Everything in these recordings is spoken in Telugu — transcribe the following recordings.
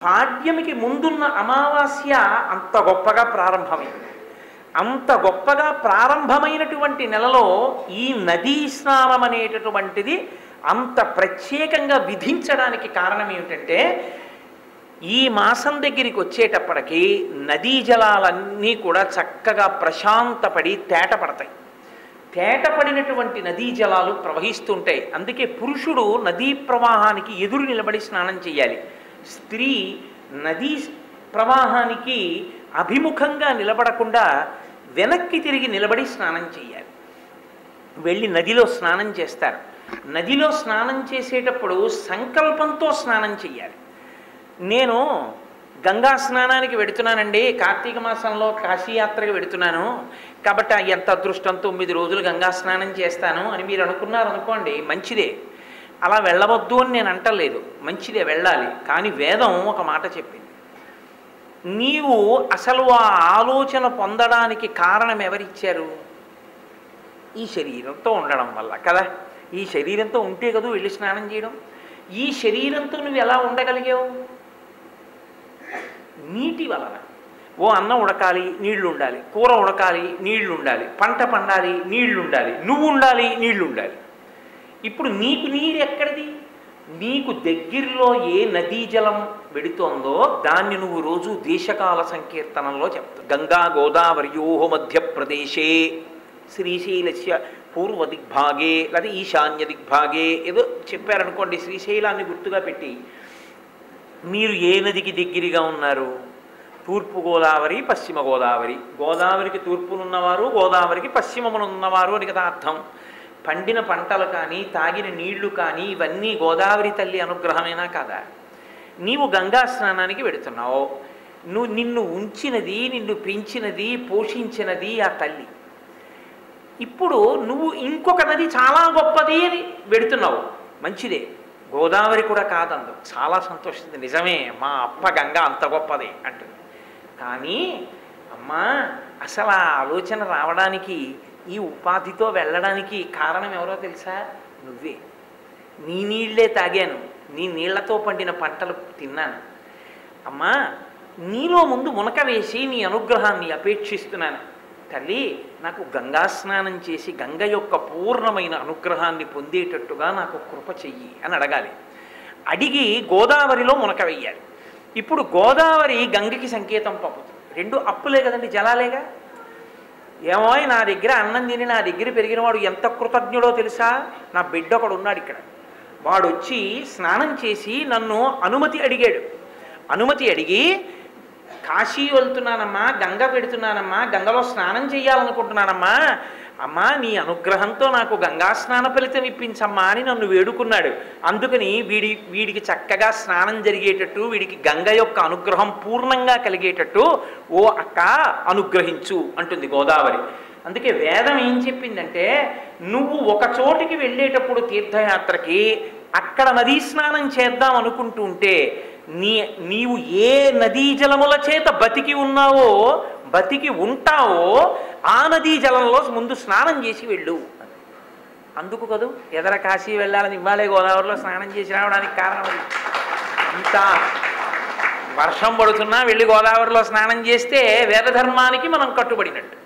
పాడ్యమికి ముందున్న అమావాస్య అంత గొప్పగా ప్రారంభమైంది. అంత గొప్పగా ప్రారంభమైనటువంటి నెలలో ఈ నదీ స్నానం అనేటటువంటిది అంత ప్రత్యేకంగా విధించడానికి కారణం ఏమిటంటే, ఈ మాసం దగ్గరికి వచ్చేటప్పటికి నదీ జలాలన్నీ కూడా చక్కగా ప్రశాంతపడి తేటపడతాయి. తేటపడినటువంటి నదీ జలాలు ప్రవహిస్తుంటాయి. అందుకే పురుషుడు నదీ ప్రవాహానికి ఎదురు నిలబడి స్నానం చేయాలి. స్త్రీ నదీ ప్రవాహానికి అభిముఖంగా నిలబడకుండా వెనక్కి తిరిగి నిలబడి స్నానం చేయాలి. వెళ్ళి నదిలో స్నానం చేస్తారు. నదిలో స్నానం చేసేటప్పుడు సంకల్పంతో స్నానం చేయాలి. నేను గంగా స్నానానికి వెడుతున్నానండి, కార్తీక మాసంలో కాశీయాత్రకు వెడుతున్నాను కాబట్టి ఎంత అదృష్టం 9 రోజులు గంగా స్నానం చేస్తాను అని మీరు అనుకున్నారనుకోండి, మంచిదే. అలా వెళ్ళవద్దు అని నేను అంటలేదు, మంచిదే, వెళ్ళాలి. కానీ వేదం ఒక మాట చెప్పింది, నీవు అసలు ఆ ఆలోచన పొందడానికి కారణం ఎవరిచ్చారు? ఈ శరీరంతో ఉండడం వల్ల కదా. ఈ శరీరంతో ఉంటే కదా వెళ్ళి స్నానం చేయడం. ఈ శరీరంతో నువ్వు ఎలా ఉండగలిగావు? నీటి వలన. ఓ అన్నం ఉడకాలి, నీళ్లు ఉండాలి. కూర ఉడకాలి, నీళ్లు ఉండాలి. పంట పండాలి, నీళ్లు ఉండాలి. నువ్వు ఉండాలి, నీళ్లు ఉండాలి. ఇప్పుడు నీకు నీరు ఎక్కడిది? నీకు దగ్గరలో ఏ నదీ జలం వెడుతోందో దాన్ని నువ్వు రోజు దేశకాల సంకీర్తనంలో చెప్తావు. గంగా గోదావరియోహ మధ్యప్రదేశే శ్రీశైలస్య పూర్వ దిగ్భాగే లేదా ఈశాన్య దిగ్భాగే ఏదో చెప్పారనుకోండి. శ్రీశైలాన్ని గుర్తుగా పెట్టి మీరు ఏ నదికి దగ్గరగా ఉన్నారు? తూర్పు గోదావరి, పశ్చిమ గోదావరి. గోదావరికి తూర్పునున్నవారు, గోదావరికి పశ్చిమమునున్నవారు అని కదా అర్థం. పండిన పంటలు కానీ తాగిన నీళ్లు కానీ ఇవన్నీ గోదావరి తల్లి అనుగ్రహమేనా కాదా? నీవు గంగా స్నానానికి వెడుతున్నావు. నిన్ను ఉంచినది, నిన్ను పెంచినది, పోషించినది ఆ తల్లి. ఇప్పుడు నువ్వు ఇంకొక నది చాలా గొప్పది అని వెడుతున్నావు, మంచిదే. గోదావరి కూడా కాదందు, చాలా సంతోషించింది, నిజమే, మా అప్ప గంగ అంత గొప్పది అంటుంది. కానీ అమ్మా, అసలు ఆ ఆలోచన రావడానికి, ఈ ఉపాధితో వెళ్ళడానికి కారణం ఎవరో తెలుసా? నువ్వే. నీ నీళ్లే తాగాను, నీ నీళ్లతో పండిన పంటలు తిన్నాను. అమ్మా, నీలో ముందు మునక వేసి నీ అనుగ్రహాన్ని అపేక్షిస్తున్నాను. తల్లి, నాకు గంగా స్నానం చేసి గంగ యొక్క పూర్ణమైన అనుగ్రహాన్ని పొందేటట్టుగా నాకు కృప చెయ్యి అని అడగాలి. అడిగి గోదావరిలో మునక వెయ్యాలి. ఇప్పుడు గోదావరి గంగకి సంకేతం పంపుతుంది. రెండు అప్పులే కదండి, జలాలేగా. ఏమో నా దగ్గర అన్నం తిని నా దగ్గర పెరిగిన వాడు ఎంత కృతజ్ఞుడో తెలుసా? నా బిడ్డ ఒకడు ఉన్నాడు ఇక్కడ. వాడు వచ్చి స్నానం చేసి నన్ను అనుమతి అడిగాడు. అనుమతి అడిగి, కాశీ వెళ్తున్నానమ్మా, గంగ పెడుతున్నానమ్మా, గంగలో స్నానం చేయాలనుకుంటున్నానమ్మా, అమ్మా నీ అనుగ్రహంతో నాకు గంగా స్నాన ఫలితం ఇప్పించమ్మా అని నన్ను వేడుకున్నాడు. అందుకని వీడికి చక్కగా స్నానం జరిగేటట్టు, వీడికి గంగ యొక్క అనుగ్రహం పూర్ణంగా కలిగేటట్టు ఓ అక్క అనుగ్రహించు అంటుంది గోదావరి. అందుకే వేదం ఏం చెప్పిందంటే, నువ్వు ఒక చోటికి వెళ్ళేటప్పుడు తీర్థయాత్రకి అక్కడ నదీ స్నానం చేద్దాం అనుకుంటూ ఉంటే, నీవు ఏ నదీ జలముల చేత బతికి ఉన్నావో, బతికి ఉంటావో ఆ నదీ జలంలో ముందు స్నానం చేసి వెళ్ళు. అందుకు కదూ ఎదర కాశీ వెళ్ళాలని ఇవ్వాలే గోదావరిలో స్నానం చేసి రావడానికి కారణం అది. అంత వర్షం పడుతున్నా వెళ్ళి గోదావరిలో స్నానం చేస్తే వేదధర్మానికి మనం కట్టుబడినట్టు,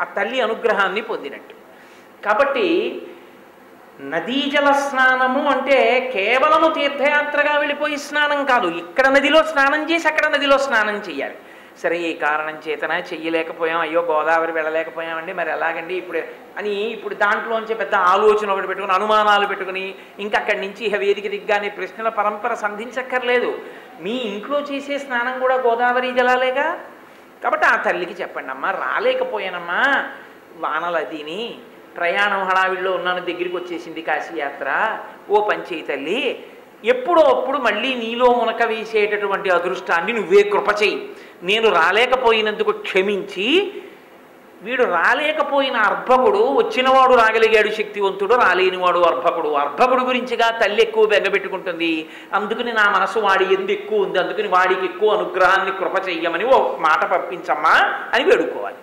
ఆ తల్లి అనుగ్రహాన్ని పొందినట్టు. కాబట్టి నదీ జల స్నానము అంటే కేవలము తీర్థయాత్రగా వెళ్ళిపోయి స్నానం కాదు. ఇక్కడ నదిలో స్నానం చేసి అక్కడ నదిలో స్నానం చేయాలి. సరే, ఏ కారణం చేతనా చెయ్యలేకపోయాం, అయ్యో గోదావరి వెళ్ళలేకపోయామండి, మరి ఎలాగండి ఇప్పుడు దాంట్లోంచి పెద్ద ఆలోచన ఒకటి పెట్టుకుని, అనుమానాలు పెట్టుకుని, ఇంకా అక్కడి నుంచి వేదిక దిగ్గానే ప్రశ్నల పరంపర సంధించక్కర్లేదు. మీ ఇంట్లో చేసే స్నానం కూడా గోదావరి జలాలేగా. కాబట్టి ఆ తల్లికి చెప్పండి, అమ్మా రాలేకపోయానమ్మా, వానలు అదిని ప్రయాణం హడావిడిలో ఉన్నాను, దగ్గరికి వచ్చేసింది కాశీయాత్ర, ఓ పంచేయి తల్లి, ఎప్పుడో అప్పుడు మళ్ళీ నీలో మునక వేసేటటువంటి అదృష్టాన్ని నువ్వే కృప చెయ్యి. నేను రాలేకపోయినందుకు క్షమించి, వీడు రాలేకపోయిన అర్భకుడు, వచ్చినవాడు రాగలిగాడు శక్తివంతుడు, రాలేనివాడు అర్భకుడు. అర్భకుడు గురించిగా తల్లి ఎక్కువ బెంగపెట్టుకుంటుంది. అందుకని నా మనసు వాడి ఎందు ఎక్కువ ఉంది, అందుకని వాడికి ఎక్కువ అనుగ్రహాన్ని కృప చెయ్యమని ఓ మాట పంపించమ్మా అని వేడుకోవాలి.